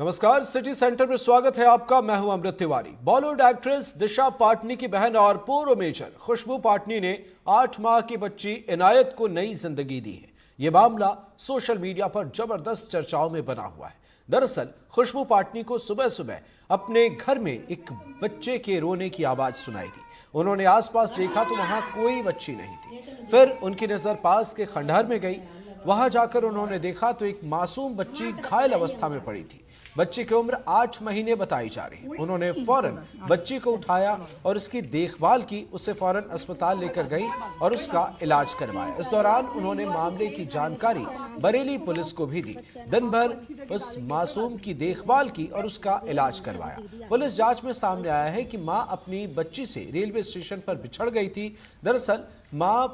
नमस्कार, city centre में स्वागत है आपका। मैं हूं अमृत तिवारी। बॉलीवुड एक्ट्रेस दिशा पाटनी की बहन और पूर्व मेजर खुशबू पाटनी ने 8 माह की बच्ची इनायत को नई जिंदगी दी है। यह मामला सोशल मीडिया पर जबरदस्त चर्चाओं में बना हुआ है। दरअसल खुशबू पाटनी को सुबह सुबह अपने घर में एक बच्चे के रोने की आवाज सुनाई दी। उन्होंने आसपास देखा तो वहां कोई बच्ची नहीं थी। फिर उनकी नजर पास के खंडहर में गई। वहां जाकर उन्होंने देखा तो एक मासूम बच्ची घायल अवस्था में पड़ी थी। बच्ची की उम्र 8 महीने बताई जा रही है। उन्होंने फौरन बच्ची को उठाया और उसकी देखभाल की। उसे फौरन अस्पताल लेकर गई और उसका इलाज करवाया। इस दौरान उन्होंने मामले की जानकारी बरेली पुलिस को भी दी। दिन भर उस मासूम की देखभाल की और उसका इलाज करवाया। पुलिस जांच में सामने आया है कि मां अपनी बच्ची से रेलवे स्टेशन पर बिछड़ गई थी। दरअसल मां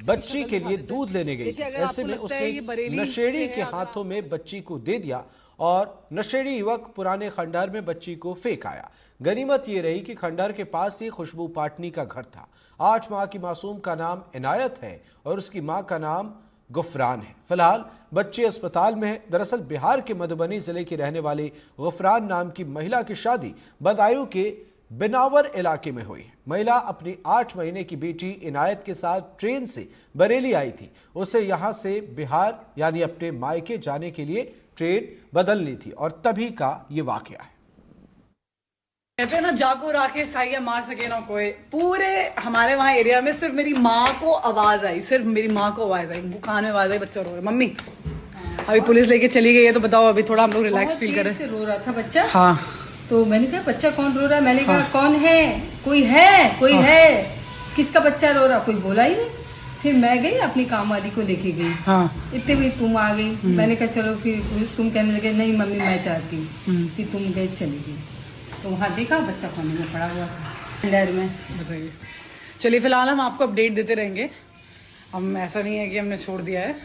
बच्ची के लिए दूध लेने गई थी। ऐसे में उसने नशेड़ी के हाथों में बच्ची को दे दिया और नशेड़ी युवक पुराने खंडहर में बच्ची को फेंक आया। गनीमत ये रही कि खंडहर के पास ही खुशबू पाटनी का घर था। 8 माह की मासूम का नाम इनायत है और उसकी मां का नाम गुफरान है। फिलहाल बच्ची अस्पताल में है। दरअसल बिहार के मधुबनी जिले की रहने वाली गुफरान नाम की महिला की शादी बदायूं के बिनावर इलाके में हुई। महिला अपनी 8 महीने की बेटी इनायत के साथ ट्रेन से बरेली आई थी। उसे यहां से बिहार यानी अपने मायके जाने के लिए ट्रेन बदलनी थी और तभी का ये वाकया है। कहते हैं ना, जाको राखे साइया मार सके ना कोई। पूरे हमारे वहाँ एरिया में सिर्फ मेरी माँ को आवाज आई, सिर्फ मेरी माँ को आवाज आई। कान में आवाज आई, बच्चा रो रहा है। मम्मी अभी पुलिस लेके चली गई है, तो बताओ अभी थोड़ा हम लोग रिलैक्स फील करें। रो रहा था बच्चा। हाँ, तो मैंने कहा बच्चा कौन रो रहा है? मैंने कहा कौन है? कोई है किसका बच्चा रो रहा? कोई बोला ही नहीं। फिर मैं गई अपनी काम वाली को लेके गई। हाँ। इतने भी तुम आ गई। मैंने कहा चलो। फिर तुम कहने लगे नहीं मम्मी मैं चाहती हूँ। फिर तुम गए चली गई तो वहाँ देखा बच्चा कोने में पड़ा हुआ था डर में। बताइए। चलिए, फिलहाल हम आपको अपडेट देते रहेंगे। हम ऐसा नहीं है कि हमने छोड़ दिया है,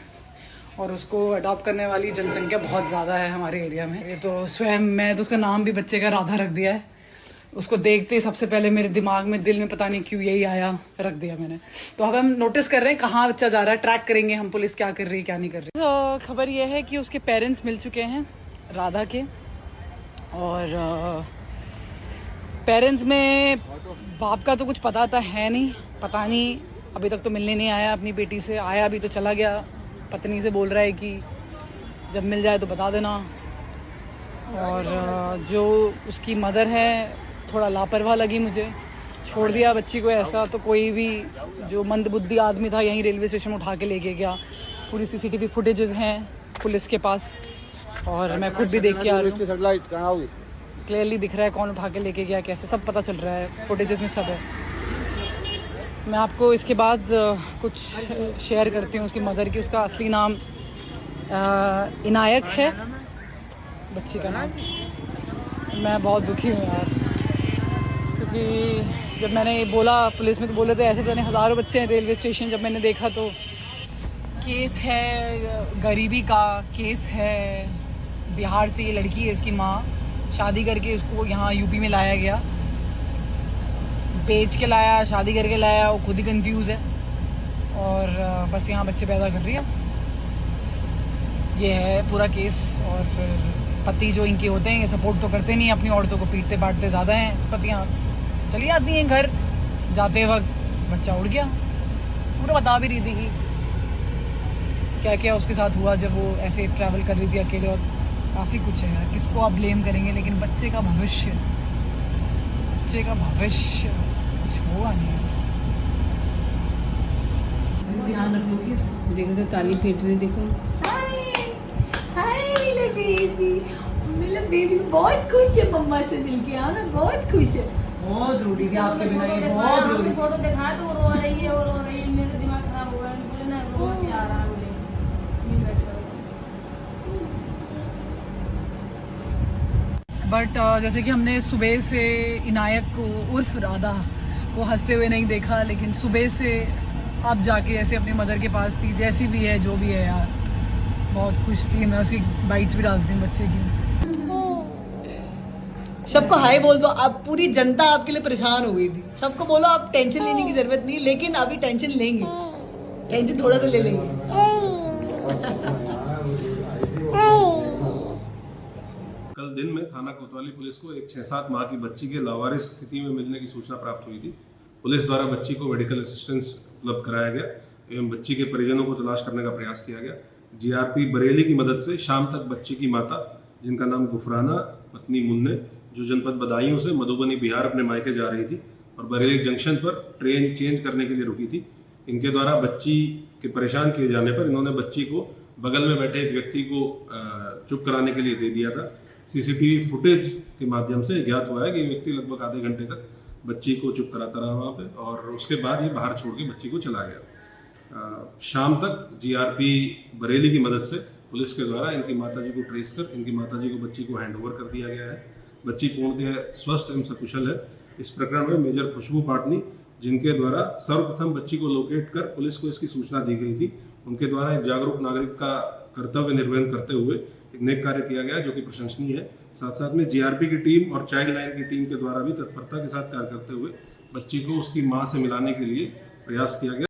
और उसको अडॉप्ट करने वाली जनसंख्या बहुत ज़्यादा है हमारे एरिया में। ये तो स्वयं मैं तो उसका नाम भी बच्चे का राधा रख दिया है। उसको देखते ही सबसे पहले मेरे दिमाग में, दिल में पता नहीं क्यों यही आया, रख दिया मैंने। तो अब हम नोटिस कर रहे हैं कहाँ बच्चा जा रहा है, ट्रैक करेंगे हम, पुलिस क्या कर रही है क्या नहीं कर रही। तो खबर यह है कि उसके पेरेंट्स मिल चुके हैं राधा के, और पेरेंट्स में बाप का तो कुछ पता था है नहीं, पता नहीं अभी तक तो मिलने नहीं आया अपनी बेटी से। आया अभी तो चला गया। पत्नी से बोल रहा है कि जब मिल जाए तो बता देना। और जो उसकी मदर है थोड़ा लापरवाह लगी मुझे, छोड़ दिया बच्ची को ऐसा। तो कोई भी जो मंदबुद्धि आदमी था यहीं रेलवे स्टेशन उठा के लेके गया। पूरी CCTV फुटेजेस हैं पुलिस के पास, और मैं खुद भी देख के आ रही हूँ। क्लियरली दिख रहा है कौन उठा के लेके गया, कैसे, सब पता चल रहा है, फुटेजेस में सब है। मैं आपको इसके बाद कुछ शेयर करती हूँ उसकी मदर की। उसका असली नाम इनायत है, बच्ची का नाम। मैं बहुत दुखी हूँ यार, क्योंकि जब मैंने ये बोला पुलिस में तो बोले थे ऐसे पता नहीं हज़ारों बच्चे हैं रेलवे स्टेशन। जब मैंने देखा तो केस है, गरीबी का केस है। बिहार से ये लड़की है, इसकी माँ शादी करके इसको यहाँ यूपी में लाया गया, बेच के लाया, शादी करके लाया। वो खुद ही कंफ्यूज है और बस यहाँ बच्चे पैदा कर रही है। ये है पूरा केस। और फिर पति जो इनके होते हैं ये सपोर्ट तो करते नहीं, अपनी औरतों को पीटते बांटते ज़्यादा हैं पतियाँ। चली जाती हैं घर, जाते वक्त बच्चा उड़ गया। पूरा बता भी रही थी कि क्या क्या उसके साथ हुआ जब वो ऐसे ट्रैवल कर रही थी अकेले। और काफ़ी कुछ है यार, किसको आप ब्लेम करेंगे, लेकिन बच्चे का भविष्य कुछ होगा नहीं। ध्यान रखो प्लीज। देखो तो ताली पीट रही। देखो हाय मेरा बेबी बहुत खुश है मम्मा से मिलके। हाँ ना, बहुत खुश है। बहुत रो रही थी आपके बिना, ये बहुत रो रही थी। फोटो दिखा तो रो रही है और रो रही है। मेरा दिमाग खराब हो गया। बोले ना रो के आ रहा है। बोले यूं बैठ करो। बट जैसे कि हमने सुबह से इनायत को उर्फ राधा को हंसते हुए नहीं देखा, लेकिन सुबह से आप जाके ऐसे अपनी मदर के पास थी, जैसी भी है जो भी है यार, बहुत खुश थी। मैं उसकी बाइट्स भी डालती हूँ बच्चे की। सबको हाय बोल दो। अब पूरी जनता आपके लिए परेशान हो गई थी। सबको बोलो आप टेंशन लेने की जरूरत नहीं, लेकिन अभी टेंशन लेंगे, टेंशन थोड़ा तो ले लेंगे। कल कल दिन में थाना कोतवाली पुलिस को एक 6-7 माह की बच्ची के लावारिस स्थिति में मिलने की सूचना प्राप्त हुई थी। पुलिस द्वारा बच्ची को मेडिकल असिस्टेंस उपलब्ध कराया गया एवं बच्ची के परिजनों को तलाश करने का प्रयास किया गया। जीआरपी बरेली की मदद से शाम तक बच्ची की माता, जिनका नाम गुफराना पत्नी मुन्ने, जो जनपद बदायूं से मधुबनी बिहार अपने मायके जा रही थी और बरेली जंक्शन पर ट्रेन चेंज करने के लिए रुकी थी, इनके द्वारा बच्ची के परेशान किए जाने पर इन्होंने बच्ची को बगल में बैठे एक व्यक्ति को चुप कराने के लिए दे दिया था। सीसीटीवी फुटेज के माध्यम से ज्ञात हुआ है कि ये व्यक्ति लगभग आधे घंटे तक बच्ची को चुप कराता रहा वहाँ पे और उसके बाद ये बाहर छोड़ के बच्ची को चला गया। शाम तक जीआरपी बरेली की मदद से पुलिस के द्वारा इनकी माताजी को ट्रेस कर इनकी माताजी को बच्ची को हैंड ओवर कर दिया गया है। बच्ची पूर्णतः स्वस्थ एवं सकुशल है। इस प्रकरण में मेजर खुशबू पाटनी, जिनके द्वारा सर्वप्रथम बच्ची को लोकेट कर पुलिस को इसकी सूचना दी गई थी, उनके द्वारा एक जागरूक नागरिक का कर्तव्य निर्वहन करते हुए एक नेक कार्य किया गया जो कि प्रशंसनीय है। साथ साथ में जीआरपी की टीम और चाइल्ड लाइन की टीम के द्वारा भी तत्परता के साथ कार्य करते हुए बच्ची को उसकी मां से मिलाने के लिए प्रयास किया गया।